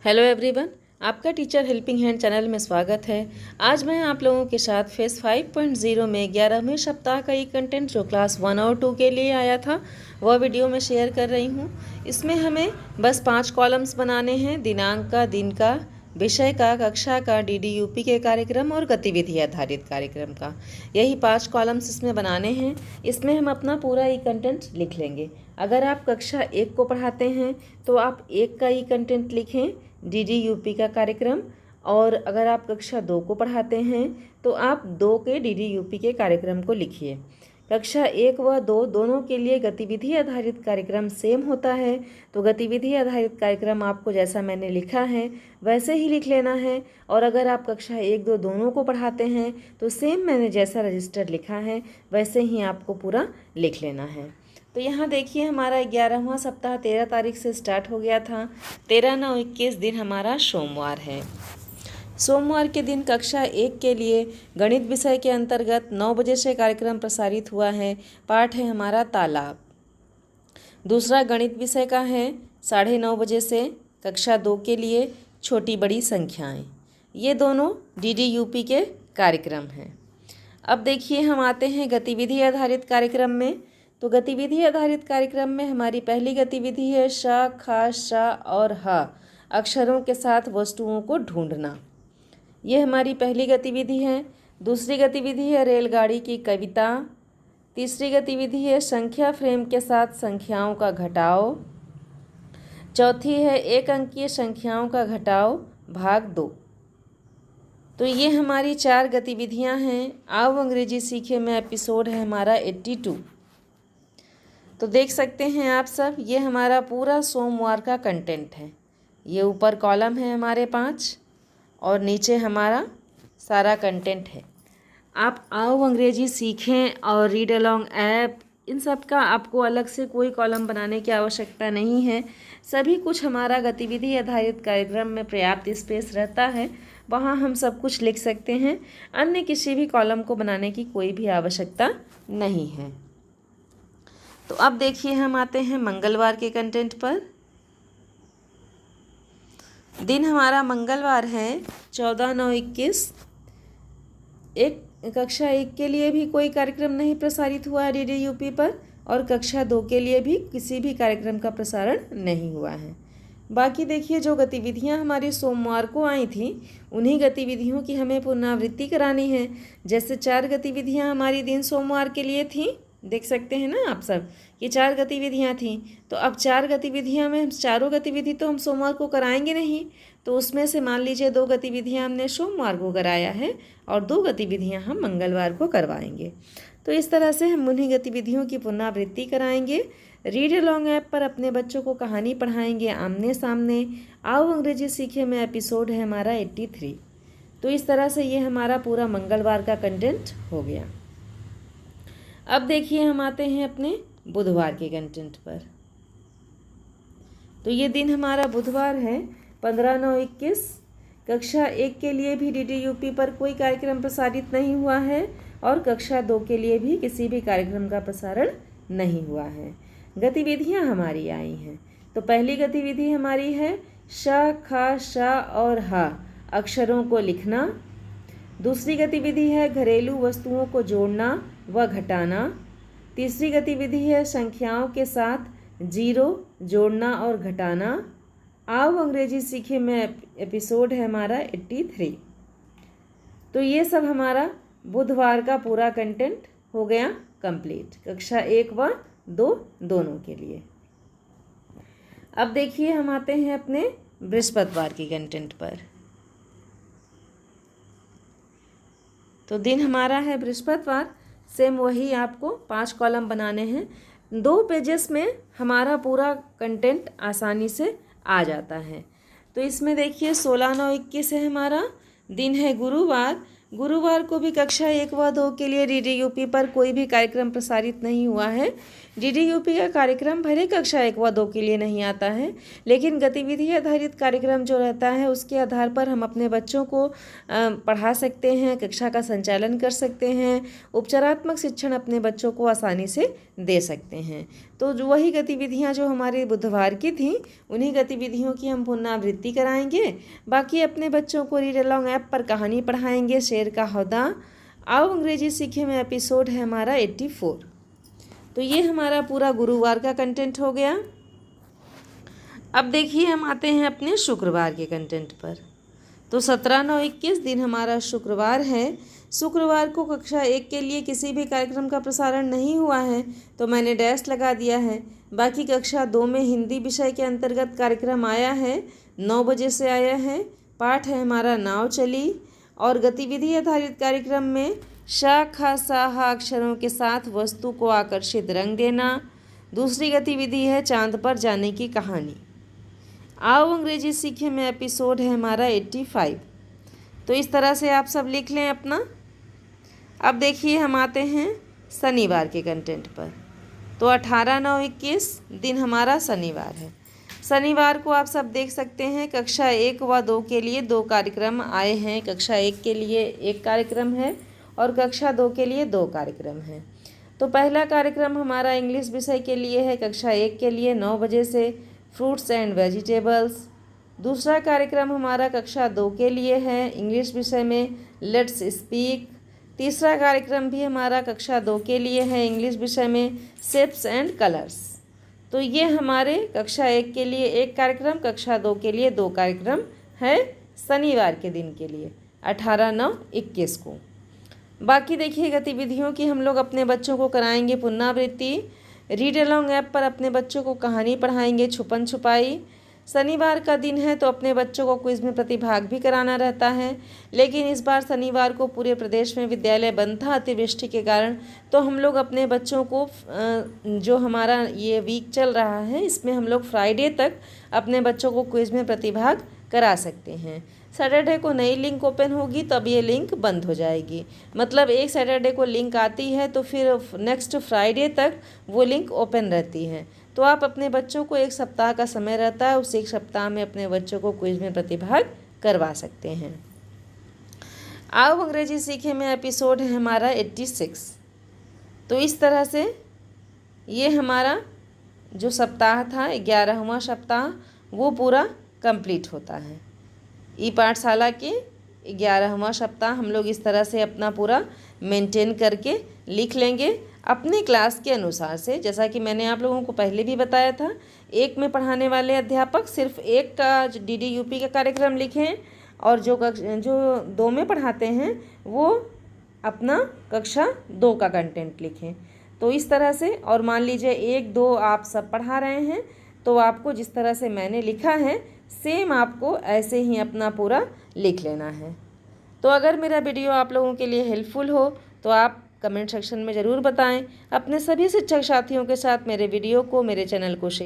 Hello everyone, आपका teacher helping hand channel में स्वागत है। आज मैं आप लोगों के साथ फेस 5.0 में 11वें सप्ताह का कंटेंट जो क्लास 1 और 2 के लिए आया था वह वीडियो में शेयर कर रही हूँ। इसमें हमें बस 5 कॉलम्स बनाने हैं, दिनांक का, दिन का, विषय का, कक्षा का, DDUP के कार्यक्रम और गतिविधि आधारित कार्यक्रम का। यही 5 कॉलम्स इसमें बनाने हैं। इसमें हम अपना पूरा कंटेंट लिख लेंगे। अगर आप कक्षा 1 को पढ़ाते हैं तो आप 1 का कंटेंट लिखें, DDUP का कार्यक्रम, और अगर आप कक्षा 2 को पढ़ाते हैं तो आप 2 के DDUP के कार्यक्रम को लिखिए। कक्षा 1 व 2 दोनों के लिए गतिविधि आधारित कार्यक्रम सेम होता है, तो गतिविधि आधारित कार्यक्रम आपको जैसा मैंने लिखा है वैसे ही लिख लेना है। और अगर आप कक्षा 1, 2 दोनों को पढ़ाते हैं तो सेम मैंने जैसा रजिस्टर लिखा है वैसे ही आपको पूरा लिख लेना है। तो यहाँ देखिए, हमारा 11वां सप्ताह 13 तारीख से स्टार्ट हो गया था। 13/9/21 दिन हमारा सोमवार है। सोमवार के दिन कक्षा 1 के लिए गणित विषय के अंतर्गत 9 बजे से कार्यक्रम प्रसारित हुआ है। पाठ है हमारा तालाब। दूसरा गणित विषय का है 9:30 बजे से कक्षा 2 के लिए छोटी बड़ी संख्याएं। ये दोनों DDUP के कार्यक्रम हैं। अब देखिए, हम आते हैं गतिविधि आधारित कार्यक्रम में। तो गतिविधि आधारित कार्यक्रम में हमारी पहली गतिविधि है श, ख, श और ह अक्षरों के साथ वस्तुओं को ढूंढना। ये हमारी पहली गतिविधि है। दूसरी गतिविधि है रेलगाड़ी की कविता। तीसरी गतिविधि है संख्या फ्रेम के साथ संख्याओं का घटाव। चौथी है 1 अंकीय संख्याओं का घटाव भाग 2। तो ये हमारी 4 गतिविधियां हैं। आओ अंग्रेजी सीखे में एपिसोड है हमारा 82। तो देख सकते हैं आप सब, ये हमारा पूरा सोमवार का कंटेंट है। ये ऊपर कॉलम है हमारे 5 और नीचे हमारा सारा कंटेंट है। आप आओ अंग्रेजी सीखें और रीड अलोंग ऐप, इन सब का आपको अलग से कोई कॉलम बनाने की आवश्यकता नहीं है। सभी कुछ हमारा गतिविधि आधारित कार्यक्रम में पर्याप्त स्पेस रहता है, वहाँ हम सब कुछ लिख सकते हैं। अन्य किसी भी कॉलम को बनाने की कोई भी आवश्यकता नहीं है। तो अब देखिए, हम आते हैं मंगलवार के कंटेंट पर। दिन हमारा मंगलवार है 14/9/21। कक्षा 1 के लिए भी कोई कार्यक्रम नहीं प्रसारित हुआ है DDUP पर, और कक्षा 2 के लिए भी किसी भी कार्यक्रम का प्रसारण नहीं हुआ है। बाकी देखिए, जो गतिविधियां हमारी सोमवार को आई थी उन्हीं गतिविधियों की हमें पुनरावृत्ति करानी है। जैसे 4 गतिविधियां हमारी दिन सोमवार के लिए थी, देख सकते हैं ना आप सब, ये 4 गतिविधियां थीं। तो अब 4 गतिविधियां में चारों गतिविधि तो हम सोमवार को कराएंगे नहीं, तो उसमें से मान लीजिए 2 गतिविधियां हमने सोमवार को कराया है और 2 गतिविधियां हम मंगलवार को करवाएंगे। तो इस तरह से हम उन्हीं गतिविधियों की पुनरावृत्ति कराएंगे। रीड अलोंग ऐप पर अपने बच्चों को कहानी पढ़ाएंगे आमने सामने। आओ अंग्रेजी सीखे में एपिसोड है हमारा 83। तो इस तरह से ये हमारा पूरा मंगलवार का कंटेंट हो गया। अब देखिए, हम आते हैं अपने बुधवार के कंटेंट पर। तो ये दिन हमारा बुधवार है 15/9/21। कक्षा 1 के लिए भी DDUP पर कोई कार्यक्रम प्रसारित नहीं हुआ है और कक्षा 2 के लिए भी किसी भी कार्यक्रम का प्रसारण नहीं हुआ है। गतिविधियां हमारी आई हैं। तो पहली गतिविधि हमारी है श, ख, श और ह अक्षरों को लिखना। दूसरी गतिविधि है घरेलू वस्तुओं को जोड़ना व घटाना। तीसरी गतिविधि है संख्याओं के साथ 0 जोड़ना और घटाना। आओ अंग्रेजी सीखे में एपिसोड है हमारा 83। तो ये सब हमारा बुधवार का पूरा कंटेंट हो गया कंप्लीट, कक्षा 1 व 2 दोनों के लिए। अब देखिए, हम आते हैं अपने बृहस्पतिवार के कंटेंट पर। तो दिन हमारा है बृहस्पतिवार। सेम वही आपको 5 कॉलम बनाने हैं। 2 पेजेस में हमारा पूरा कंटेंट आसानी से आ जाता है। तो इसमें देखिए 16/9/21 है हमारा। दिन है गुरुवार। गुरुवार को भी कक्षा 1 व 2 के लिए DDUP पर कोई भी कार्यक्रम प्रसारित नहीं हुआ है। DDUP का कार्यक्रम भले कक्षा 1 व 2 के लिए नहीं आता है, लेकिन गतिविधि आधारित कार्यक्रम जो रहता है उसके आधार पर हम अपने बच्चों को पढ़ा सकते हैं, कक्षा का संचालन कर सकते हैं, उपचारात्मक शिक्षण अपने बच्चों को आसानी से दे सकते हैं। तो जो वही गतिविधियां जो हमारे बुधवार की थी, उन्हीं गतिविधियों की हम पुनरावृत्ति कराएंगे। बाकी अपने बच्चों को रीड अलॉन्ग ऐप पर कहानी पढ़ाएंगे, शेर का हौदा, आओ अंग्रेजी सीखे में एपिसोड है हमारा 84। तो ये हमारा पूरा गुरुवार का कंटेंट हो गया। अब देखिए हम आते हैं अपने शुक्रवार के कंटेंट पर। तो 17/9/21 दिन हमारा शुक्रवार है। शुक्रवार को कक्षा 1 के लिए किसी भी कार्यक्रम का प्रसारण नहीं हुआ है, तो मैंने डैश लगा दिया है। बाकी कक्षा 2 में हिंदी विषय के अंतर्गत कार्यक्रम आया है, 9 बजे से आया है। पाठ है हमारा नाव चली, और गतिविधि आधारित कार्यक्रम में श ख स ह अक्षरों के साथ वस्तु को आकर्षित रंग देना। दूसरी गतिविधि है चांद पर जाने की कहानी। आओ अंग्रेजी सीखे में एपिसोड है हमारा 85। तो इस तरह से आप सब लिख लें अपना। अब देखिए हम आते हैं शनिवार के कंटेंट पर। तो 18/9/21 दिन हमारा शनिवार है। शनिवार को आप सब देख सकते हैं कक्षा 1 व 2 के लिए 2 कार्यक्रम आए हैं। कक्षा 1 के लिए 1 कार्यक्रम है और कक्षा 2 के लिए 2 कार्यक्रम हैं। तो पहला कार्यक्रम हमारा इंग्लिश विषय के लिए है, कक्षा 1 के लिए 9 बजे से, फ्रूट्स एंड वेजिटेबल्स। दूसरा कार्यक्रम हमारा कक्षा 2 के लिए है, इंग्लिश विषय में लेट्स स्पीक। तीसरा कार्यक्रम भी हमारा कक्षा 2 के लिए है, इंग्लिश विषय में शेप्स एंड कलर्स। तो ये हमारे कक्षा 1 के लिए 1 कार्यक्रम, कक्षा 2 के लिए 2 कार्यक्रम है शनिवार के दिन के लिए 18/9/21 को। बाकी देखिए गतिविधियों की हम लोग अपने बच्चों को कराएंगे पुनरावृत्ति। रीड अलॉन्ग ऐप पर अपने बच्चों को कहानी पढ़ाएंगे छुपन छुपाई। शनिवार का दिन है तो अपने बच्चों को क्विज़ में प्रतिभाग भी कराना रहता है, लेकिन इस बार शनिवार को पूरे प्रदेश में विद्यालय बंद था अतिवृष्टि के कारण। तो हम लोग अपने बच्चों को जो हमारा ये वीक चल रहा है इसमें हम लोग फ्राइडे तक अपने बच्चों को क्विज़ में प्रतिभाग करा सकते हैं। सैटरडे को नई लिंक ओपन होगी तब ये लिंक बंद हो जाएगी। मतलब एक सैटरडे को लिंक आती है तो फिर नेक्स्ट फ्राइडे तक वो लिंक ओपन रहती है। तो आप अपने बच्चों को 1 सप्ताह का समय रहता है, उस 1 सप्ताह में अपने बच्चों को क्विज़ में प्रतिभाग करवा सकते हैं। आओ अंग्रेजी सीखे में एपिसोड है हमारा 86। तो इस तरह से ये हमारा जो सप्ताह था 11वां सप्ताह वो पूरा कंप्लीट होता है। ई पाठशाला के 11वां सप्ताह हम लोग इस तरह से अपना पूरा मेंटेन करके लिख लेंगे अपने क्लास के अनुसार से। जैसा कि मैंने आप लोगों को पहले भी बताया था, 1 में पढ़ाने वाले अध्यापक सिर्फ 1 का DDUP का कार्यक्रम लिखें, और जो 2 में पढ़ाते हैं वो अपना कक्षा 2 का कंटेंट लिखें। तो इस तरह से, और मान लीजिए 1, 2 आप सब पढ़ा रहे हैं तो आपको जिस तरह से मैंने लिखा है सेम आपको ऐसे ही अपना पूरा लिख लेना है। तो अगर मेरा वीडियो आप लोगों के लिए हेल्पफुल हो तो आप कमेंट सेक्शन में ज़रूर बताएं। अपने सभी शिक्षक साथियों के साथ मेरे वीडियो को, मेरे चैनल को शेयर